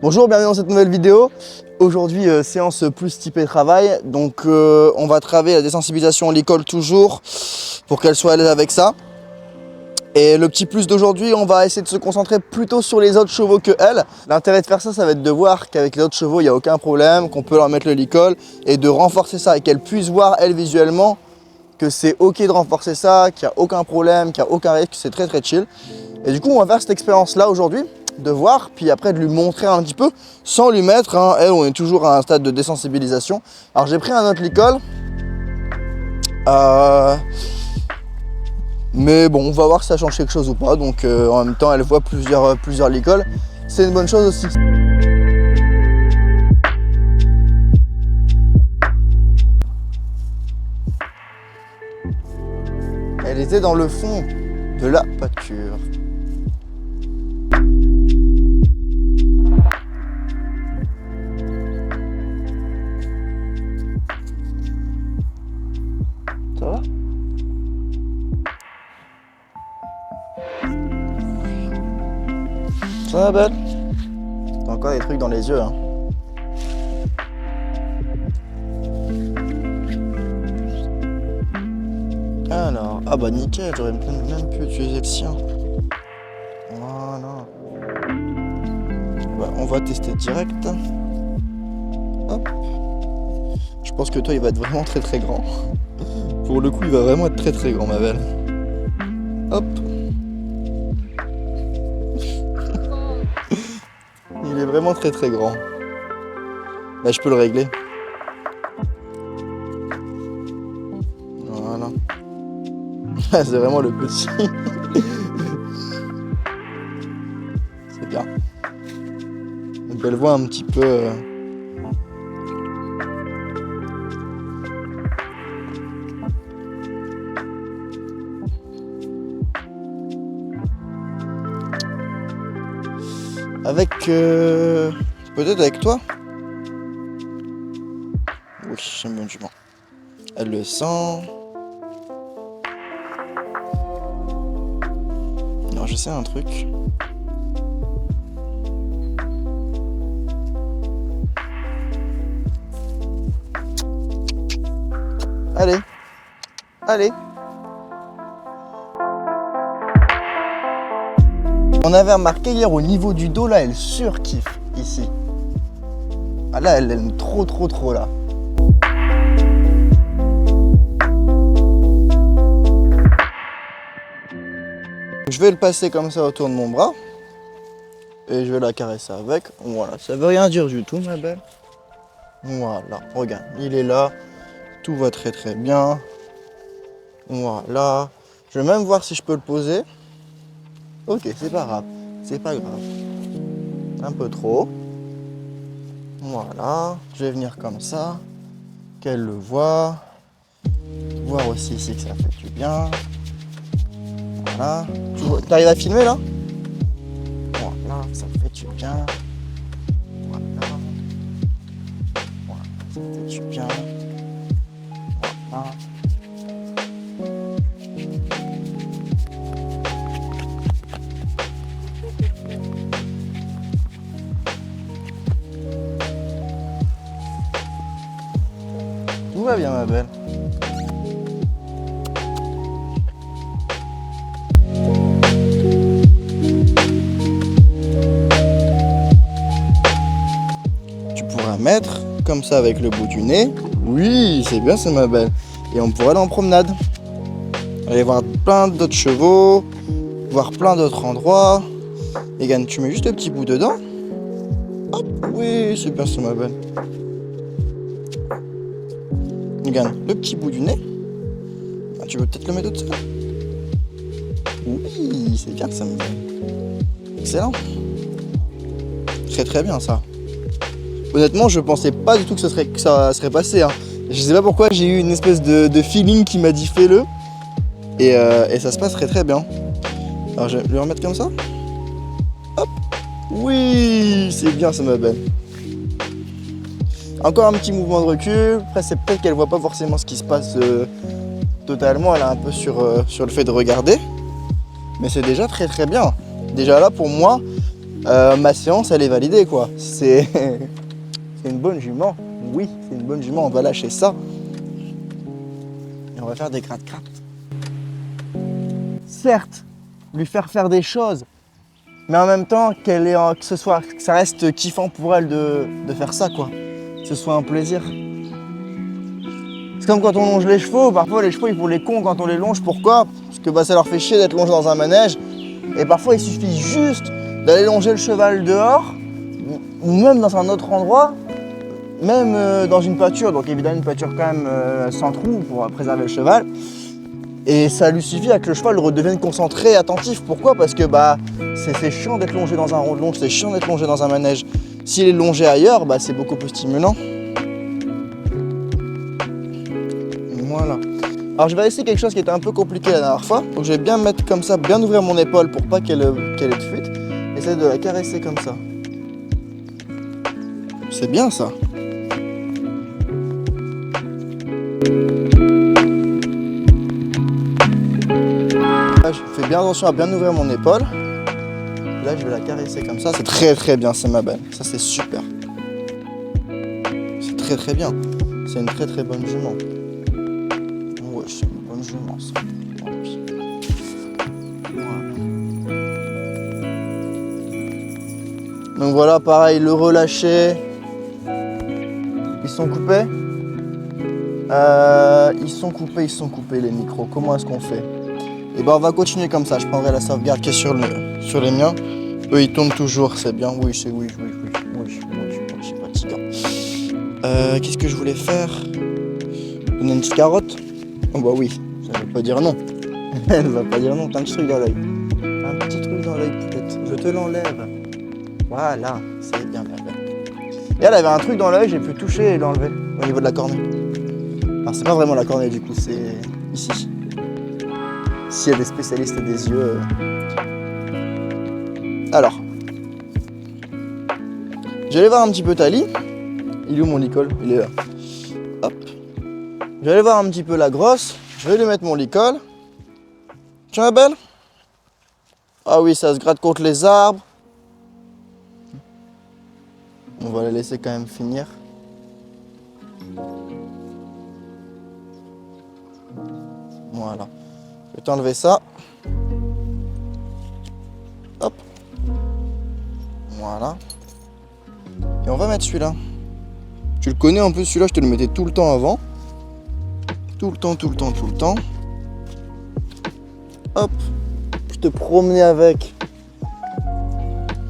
Bonjour, bienvenue dans cette nouvelle vidéo. Aujourd'hui, séance plus typée travail. Donc, on va travailler la désensibilisation à l'école toujours pour qu'elle soit à l'aise avec ça. Et le petit plus d'aujourd'hui, on va essayer de se concentrer plutôt sur les autres chevaux que elle. L'intérêt de faire ça, ça va être de voir qu'avec les autres chevaux, il n'y a aucun problème, qu'on peut leur mettre le licol et de renforcer ça et qu'elle puisse voir, elle, visuellement, que c'est ok de renforcer ça, qu'il n'y a aucun problème, qu'il n'y a aucun risque, c'est très très chill. Et du coup, on va faire cette expérience-là aujourd'hui, de voir, puis après de lui montrer un petit peu, sans lui mettre, hein, elle, on est toujours à un stade de désensibilisation. Alors j'ai pris un autre licol. Mais bon, on va voir si ça change quelque chose ou pas. Donc en même temps, elle voit plusieurs licols. C'est une bonne chose aussi. Elle était dans le fond de la pâture. Ça va ? Ça va, belle? T'as encore des trucs dans les yeux, hein. Alors, ah bah nickel, j'aurais même pu utiliser le sien. Voilà. Bah, on va tester direct. Hop. Je pense que toi, il va être vraiment très très grand. Pour le coup, il va vraiment être très très grand, ma belle. Hop. Il est vraiment très très grand. Là, je peux le régler. Voilà. C'est vraiment le petit. C'est bien. Donc elle voit un petit peu. Avec peut-être avec toi. Oui, j'aime bien du bon. Elle le sent. Non, je sais un truc. Allez. Allez. On avait remarqué hier au niveau du dos, là, elle surkiffe ici. Ah là, elle aime trop là. Je vais le passer comme ça autour de mon bras. Et je vais la caresser avec. Voilà, ça veut rien dire du tout, ma belle. Voilà, regarde, il est là. Tout va très très bien. Voilà. Je vais même voir si je peux le poser. Ok, c'est pas grave, c'est pas grave. Un peu trop. Voilà, je vais venir comme ça, qu'elle le voit. Voir aussi ici que ça fait du bien. Voilà. Tu arrives à filmer là? Voilà, ça fait du bien. Voilà. Voilà, ça fait du bien. Voilà. Tout va bien, ma belle. Tu pourras mettre comme ça avec le bout du nez. Oui, c'est bien, c'est ma belle. Et on pourra aller en promenade. Aller voir plein d'autres chevaux, voir plein d'autres endroits. Et Gann, tu mets juste le petit bout dedans. Hop, oui, c'est bien, c'est ma belle. Regarde, le petit bout du nez. Ah, tu veux peut-être le mettre au-dessus. Oui, c'est bien ça, me dit. Excellent. Très très bien ça. Honnêtement, je pensais pas du tout que ça serait passé. Hein. Je sais pas pourquoi, j'ai eu une espèce de feeling qui m'a dit fais-le. Et ça se passe très très bien. Alors je vais le remettre comme ça. Hop. Oui, c'est bien ça, ma belle. Encore un petit mouvement de recul. Après, c'est peut-être qu'elle voit pas forcément ce qui se passe totalement. Elle est un peu sur le fait de regarder. Mais c'est déjà très très bien. Déjà là, pour moi, ma séance elle est validée quoi. C'est une bonne jument. Oui, c'est une bonne jument. On va lâcher ça. Et on va faire des gratte-gratte. Certes, lui faire des choses. Mais en même temps, que ça reste kiffant pour elle de faire ça quoi. Que ce soit un plaisir. C'est comme quand on longe les chevaux, parfois les chevaux ils font les cons quand on les longe, pourquoi? Parce que ça leur fait chier d'être longés dans un manège, et parfois il suffit juste d'aller longer le cheval dehors, ou même dans un autre endroit, même dans une pâture, donc évidemment une pâture quand même sans trou pour préserver le cheval, et ça lui suffit à que le cheval redevienne concentré et attentif. Pourquoi? Parce que c'est chiant d'être longé dans un rond de longe, c'est chiant d'être longé dans un manège. S'il est longé ailleurs, c'est beaucoup plus stimulant. Voilà. Alors je vais essayer quelque chose qui était un peu compliqué la dernière fois. Donc je vais bien mettre comme ça, bien ouvrir mon épaule pour pas qu'elle ait de fuite. Essayer de la caresser comme ça. C'est bien ça. Là je fais bien attention à bien ouvrir mon épaule. Là je vais la caresser comme ça. C'est très très bien, c'est ma belle. Ça c'est super. C'est très très bien. C'est une très très bonne jument. C'est une bonne jument ça. Voilà. Donc voilà, pareil, le relâcher. Ils sont coupés. Ils sont coupés les micros. Comment est-ce qu'on fait? Et on va continuer comme ça. Je prendrai la sauvegarde qui est sur les miens. Eux ils tournent toujours, c'est bien. Oui, c'est fatigant. Qu'est-ce que je voulais faire? Donner une petite carotte? Oh bah oui, ça veut pas dire non. Elle va pas dire non, t'as un petit truc dans l'œil. Un petit truc dans l'œil peut-être. Je te l'enlève. Voilà, c'est bien. Et elle avait un truc dans l'œil, j'ai pu toucher et l'enlever au niveau de la cornée. Alors c'est pas vraiment la cornée du coup, c'est ici. S'il y a des spécialistes des yeux. Alors. Je vais aller voir un petit peu Tali. Il est où mon licol? Il est là. Hop. Je vais aller voir un petit peu la grosse. Je vais lui mettre mon licol. Tu vois, belle? Ah oui, ça se gratte contre les arbres. On va la laisser quand même finir. Voilà. Je vais t'enlever ça. Hop. Voilà. Et on va mettre celui-là. Tu le connais en plus, celui-là, je te le mettais tout le temps avant. Tout le temps. Hop. Je te promenais avec.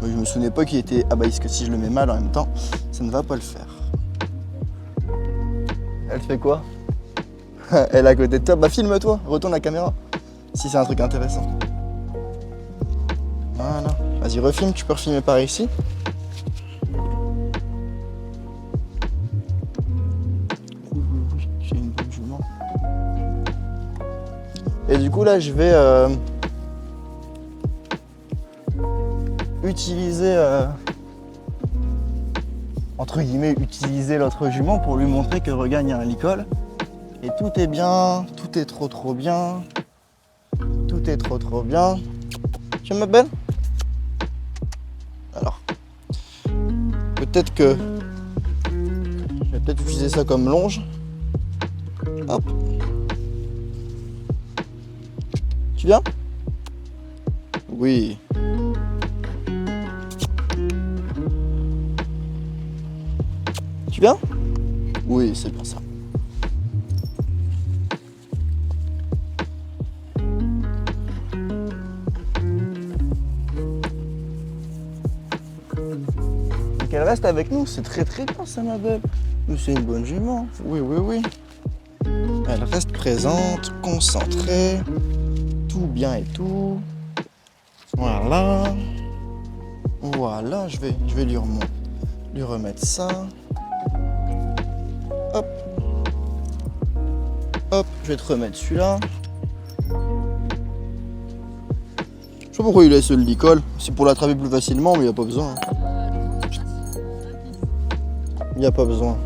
Je me souvenais pas qu'il était... Ah parce que si je le mets mal en même temps, ça ne va pas le faire. Elle fait quoi? Elle est à côté de toi. Filme-toi, retourne la caméra. Si c'est un truc intéressant. Voilà. Vas-y, refilme, tu peux refilmer par ici. Oui, j'ai une bonne jument. Et du coup là, je vais utiliser, entre guillemets, utiliser l'autre jument pour lui montrer que regagne un licol. Et tout est bien, tout est trop bien. Tout est trop bien. Tu ma belle? Alors, peut-être que je vais peut-être utiliser ça comme longe. Hop. Tu viens? Oui. Tu viens? Oui, c'est bien ça. Donc elle reste avec nous, c'est très bien ça ma belle. C'est une bonne jument. Oui. Elle reste présente, concentrée, tout bien et tout. Voilà. Je vais lui remettre ça. Hop, je vais te remettre celui-là. Je sais pas pourquoi il laisse le licol. C'est pour l'attraper plus facilement, mais il n'y a pas besoin. Il n'y a pas besoin.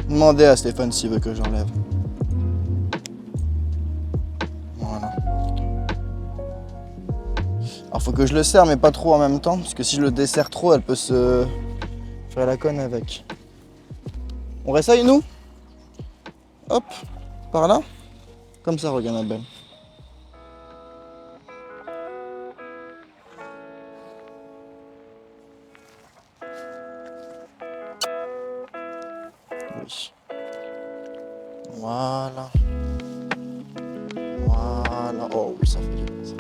Demandez à Stéphane s'il veut que j'enlève. Voilà. Alors faut que je le serre mais pas trop en même temps, parce que si je le desserre trop, elle peut se faire la conne avec. On réessaye nous? Hop, par là. Comme ça, regarde ma belle. Oui. Voilà. Voilà. Oh oui, ça fait du bien ça.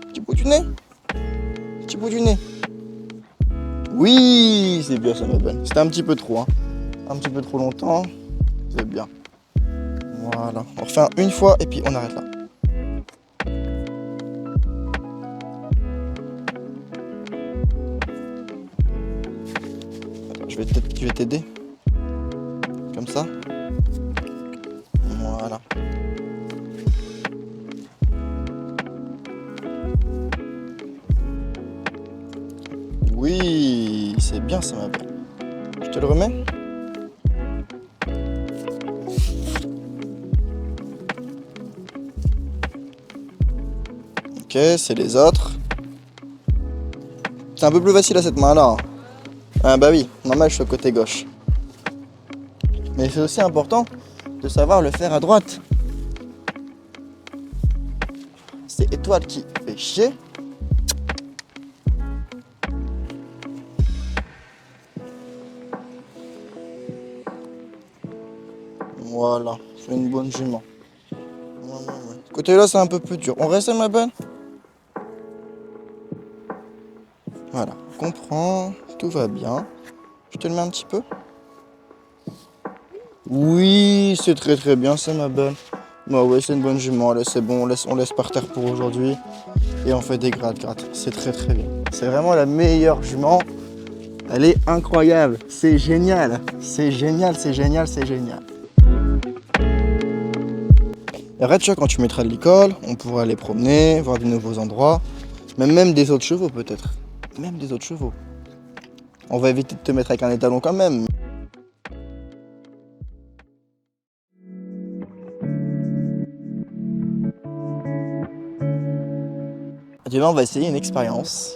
Petit bout du nez. Petit bout du nez. Oui, c'est bien ça ma belle. C'était un petit peu trop, hein. Un petit peu trop longtemps. C'est bien. Voilà. On refait une fois et puis on arrête là. Attends, je vais t'aider. Comme ça. Voilà. Oui, c'est bien ça ma belle. Je te le remets. Ok, c'est les autres. C'est un peu plus facile à cette main-là. Ah bah oui, normal je suis au côté gauche. Mais c'est aussi important de savoir le faire à droite. C'est Étoile qui fait chier. Voilà, c'est une bonne jument. Côté là c'est un peu plus dur. On reste ma bonne. Voilà, on comprend, tout va bien. Je te le mets un petit peu. Oui, c'est très très bien, c'est ma belle. Bah ouais, c'est une bonne jument, là c'est bon, on laisse par terre pour aujourd'hui. Et on fait des gratte-gratte, c'est très très bien. C'est vraiment la meilleure jument. Elle est incroyable, c'est génial. C'est génial, c'est génial, c'est génial. Et après, tu vois, quand tu mettras de l'école, on pourra aller promener, voir de nouveaux endroits. Même des autres chevaux peut-être. Même des autres chevaux. On va éviter de te mettre avec un étalon quand même. Demain, on va essayer une expérience.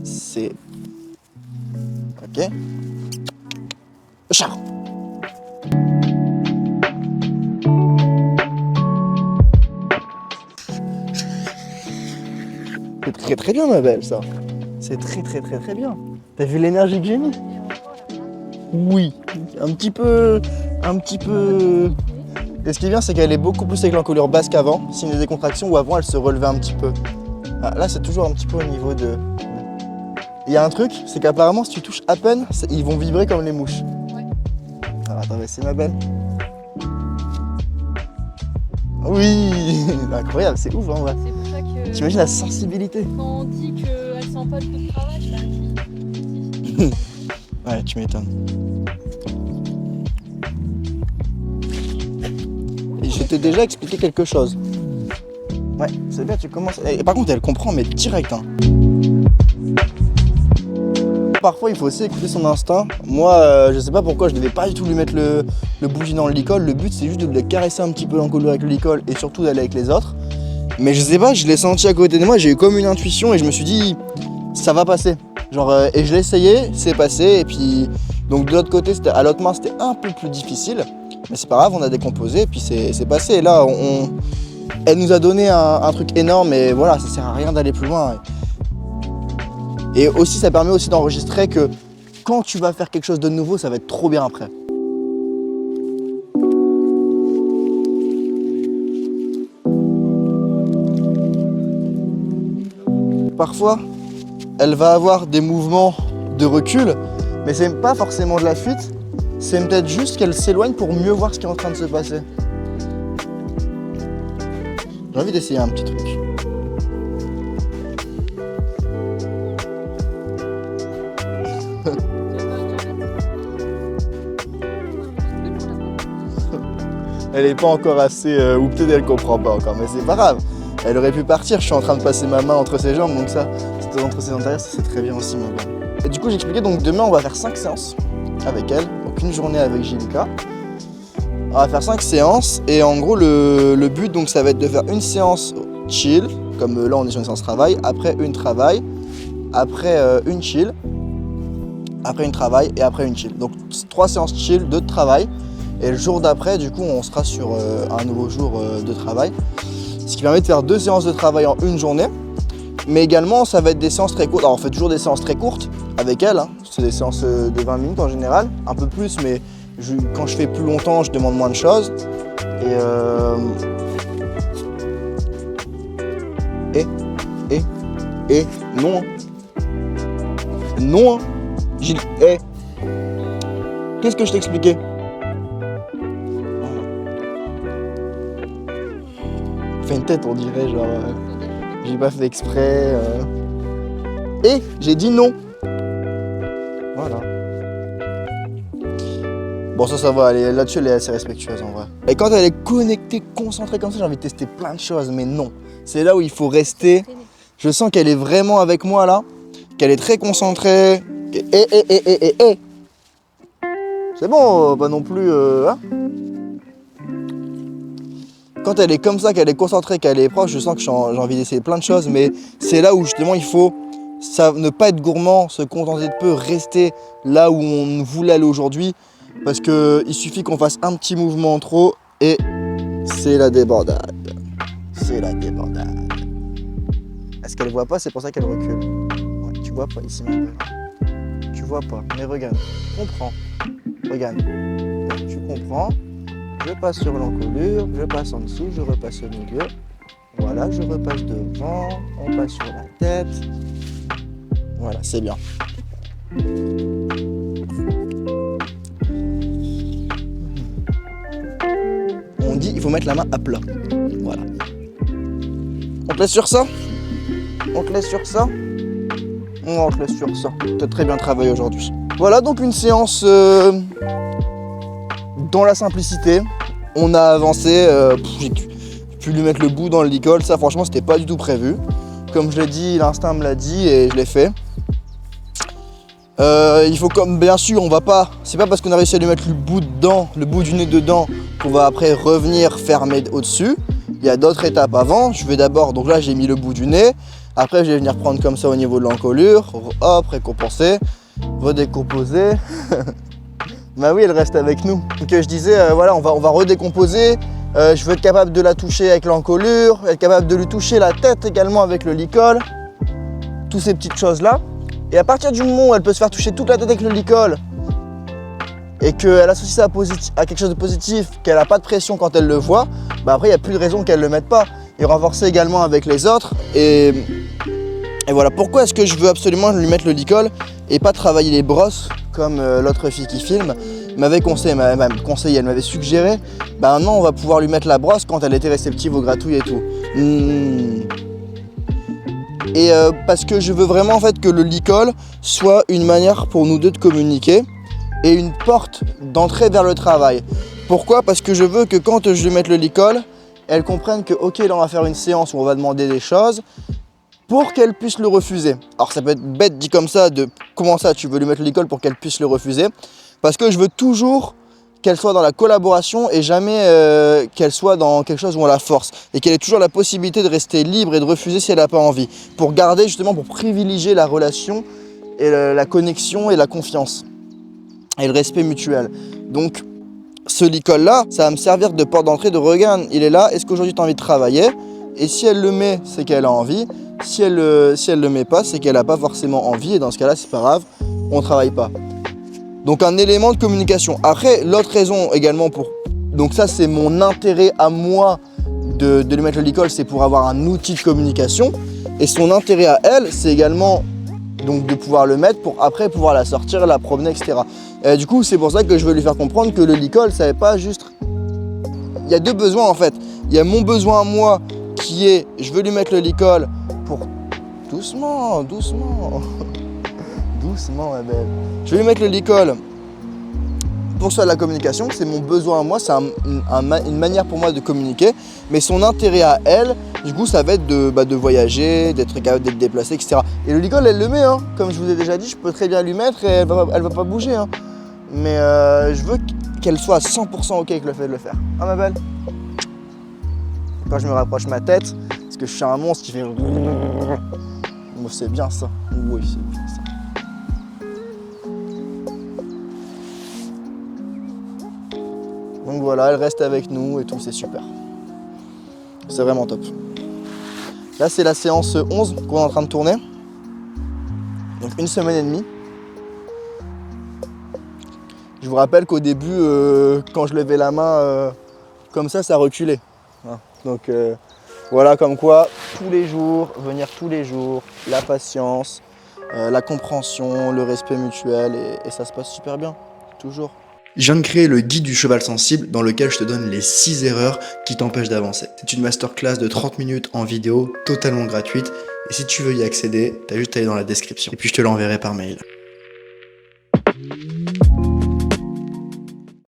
C'est... Ok. Ciao. C'est très très bien ma belle ça. C'est très très très très bien. T'as vu l'énergie que j'ai mis? Oui. Un petit peu... Et ce qui est bien c'est qu'elle est beaucoup plus avec l'encolure basse qu'avant. Signe de décontraction où avant elle se relevait un petit peu. Ah, là c'est toujours un petit peu au niveau de... Il y a un truc, c'est qu'apparemment si tu touches à peine, ils vont vibrer comme les mouches. Ouais. Alors attends, c'est ma belle. Oui, incroyable, c'est ouf en vrai. C'est pour ça que... T'imagines la sensibilité? Quand on dit qu'elle sent pas le coup de travail, bah si. Ouais, tu m'étonnes. Et je t'ai déjà expliqué quelque chose. Ouais, c'est bien, tu commences... Et par contre, elle comprend, mais direct, hein. Parfois, il faut aussi écouter son instinct. Moi, je sais pas pourquoi, je devais pas du tout lui mettre le bougie dans le licol. Le but, c'est juste de le caresser un petit peu l'encolure avec le licol et surtout d'aller avec les autres. Mais je sais pas, je l'ai senti à côté de moi, j'ai eu comme une intuition et je me suis dit, ça va passer. Genre, et je l'ai essayé, c'est passé. Et puis, donc de l'autre côté, à l'autre main, c'était un peu plus difficile. Mais c'est pas grave, on a décomposé et puis c'est passé. Et là, elle nous a donné un truc énorme et voilà, ça sert à rien d'aller plus loin. Et aussi, ça permet aussi d'enregistrer que quand tu vas faire quelque chose de nouveau, ça va être trop bien après. Parfois, elle va avoir des mouvements de recul, mais c'est pas forcément de la fuite, c'est peut-être juste qu'elle s'éloigne pour mieux voir ce qui est en train de se passer. J'ai envie d'essayer un petit truc. Elle est pas encore assez, ou peut-être elle comprend pas encore, mais c'est pas grave. Elle aurait pu partir, je suis en train de passer ma main entre ses jambes, donc ça, c'était entre ses antérieures, ça c'est très bien aussi ma bonne. Et du coup j'expliquais, donc demain on va faire 5 séances avec elle, donc une journée avec Jilika. On va faire 5 séances et en gros le but donc ça va être de faire une séance chill, comme là on est sur une séance travail, après une travail, après une chill, après une travail et après une chill. Donc 3 séances chill, 2 de travail et le jour d'après du coup on sera sur un nouveau jour de travail. Ce qui permet de faire 2 séances de travail en une journée. Mais également ça va être des séances très courtes. Alors on fait toujours des séances très courtes avec elle, hein. C'est des séances de 20 minutes en général, un peu plus mais quand je fais plus longtemps je demande moins de choses. Et non. Non. Gilles, qu'est-ce que je t'expliquais? Fait une tête on dirait genre j'ai pas fait exprès. Et j'ai dit non. Voilà. Bon ça va, là-dessus elle est assez respectueuse en vrai. Et quand elle est connectée, concentrée comme ça, j'ai envie de tester plein de choses, mais non. C'est là où il faut rester. Je sens qu'elle est vraiment avec moi là, qu'elle est très concentrée. C'est bon, pas non plus. Hein. Quand elle est comme ça, qu'elle est concentrée, qu'elle est proche, je sens que j'ai envie d'essayer plein de choses, mais c'est là où justement il faut ne pas être gourmand, se contenter de peu, rester là où on voulait aller aujourd'hui, parce qu'il suffit qu'on fasse un petit mouvement en trop et c'est la débandade. C'est la débandade. Est-ce qu'elle voit pas? C'est pour ça qu'elle recule. Ouais, tu vois pas ici même. Tu vois pas, mais regarde, comprends. Regarde, tu comprends. Je passe sur l'encolure, je passe en dessous, je repasse au milieu. Voilà, je repasse devant, on passe sur la tête. Voilà, c'est bien. On dit il faut mettre la main à plat. Voilà. On te laisse sur ça? On te laisse sur ça? On te laisse sur ça. Tu as très bien travaillé aujourd'hui. Voilà donc une séance dans la simplicité. On a avancé, j'ai pu lui mettre le bout dans le licol, ça franchement c'était pas du tout prévu. Comme je l'ai dit, l'instinct me l'a dit et je l'ai fait. Il faut comme bien sûr, on va pas, c'est pas parce qu'on a réussi à lui mettre le bout dedans, le bout du nez dedans, qu'on va après revenir fermer au-dessus. Il y a d'autres étapes avant. Je vais d'abord, donc là j'ai mis le bout du nez. Après je vais venir prendre comme ça au niveau de l'encolure, hop, récompenser, redécomposer. Bah oui, elle reste avec nous. Donc je disais, voilà, on va redécomposer. Je veux être capable de la toucher avec l'encolure, être capable de lui toucher la tête également avec le licol. Toutes ces petites choses-là. Et à partir du moment où elle peut se faire toucher toute la tête avec le licol et qu'elle associe ça à quelque chose de positif, qu'elle n'a pas de pression quand elle le voit, bah après il n'y a plus de raison qu'elle ne le mette pas. Et renforcer également avec les autres. Et voilà, pourquoi est-ce que je veux absolument lui mettre le licol et pas travailler les brosses comme l'autre fille qui filme m'avait conseillé, elle m'avait suggéré, bah non, on va pouvoir lui mettre la brosse quand elle était réceptive aux gratouilles et tout. Et parce que je veux vraiment en fait que le licol soit une manière pour nous deux de communiquer et une porte d'entrée vers le travail. Pourquoi? Parce que je veux que quand je lui mette le licol, elle comprenne que ok, là on va faire une séance où on va demander des choses pour qu'elle puisse le refuser. Alors ça peut être bête dit comme ça, de comment ça tu veux lui mettre le licol pour qu'elle puisse le refuser, parce que je veux toujours qu'elle soit dans la collaboration et jamais qu'elle soit dans quelque chose où on la force, et qu'elle ait toujours la possibilité de rester libre et de refuser si elle n'a pas envie, pour garder justement, pour privilégier la relation et la connexion et la confiance et le respect mutuel. Donc ce licol là, ça va me servir de porte d'entrée, de regarde, il est là, est-ce qu'aujourd'hui tu as envie de travailler? Et si elle le met, c'est qu'elle a envie. Si elle le met pas, c'est qu'elle n'a pas forcément envie, et dans ce cas là c'est pas grave, on travaille pas. Donc un élément de communication. Après, l'autre raison également donc ça c'est mon intérêt à moi de lui mettre le licol, c'est pour avoir un outil de communication. Et son intérêt à elle, c'est également donc de pouvoir le mettre pour après pouvoir la sortir, la promener, etc. Et du coup, c'est pour ça que je veux lui faire comprendre que le licol, ça n'est pas juste... Il y a deux besoins en fait. Il y a mon besoin à moi qui est, je veux lui mettre le licol pour... Doucement, doucement. Doucement, ma belle. Je vais lui mettre le licol pour ça de la communication, c'est mon besoin à moi, c'est une manière pour moi de communiquer, mais son intérêt à elle, du coup, ça va être de voyager, d'être capable d'être déplacée, etc. Et le licol, elle le met, hein. Comme je vous ai déjà dit, je peux très bien lui mettre et elle va pas bouger. Hein. Mais je veux qu'elle soit à 100% ok avec le fait de le faire. Ah ma belle. Quand je me rapproche ma tête, parce que je suis un monstre qui fait... Bon, c'est bien ça. Oui, c'est bien ça. Donc voilà, elle reste avec nous et tout, c'est super. C'est vraiment top. Là, c'est la séance 11 qu'on est en train de tourner. Donc 1 semaine et demie. Je vous rappelle qu'au début, quand je levais la main comme ça reculait. Donc voilà, comme quoi, tous les jours, venir tous les jours, la patience, la compréhension, le respect mutuel, et ça se passe super bien, toujours. Je viens de créer le guide du cheval sensible dans lequel je te donne les 6 erreurs qui t'empêchent d'avancer. C'est une masterclass de 30 minutes en vidéo, totalement gratuite. Et si tu veux y accéder, t'as juste à aller dans la description. Et puis je te l'enverrai par mail.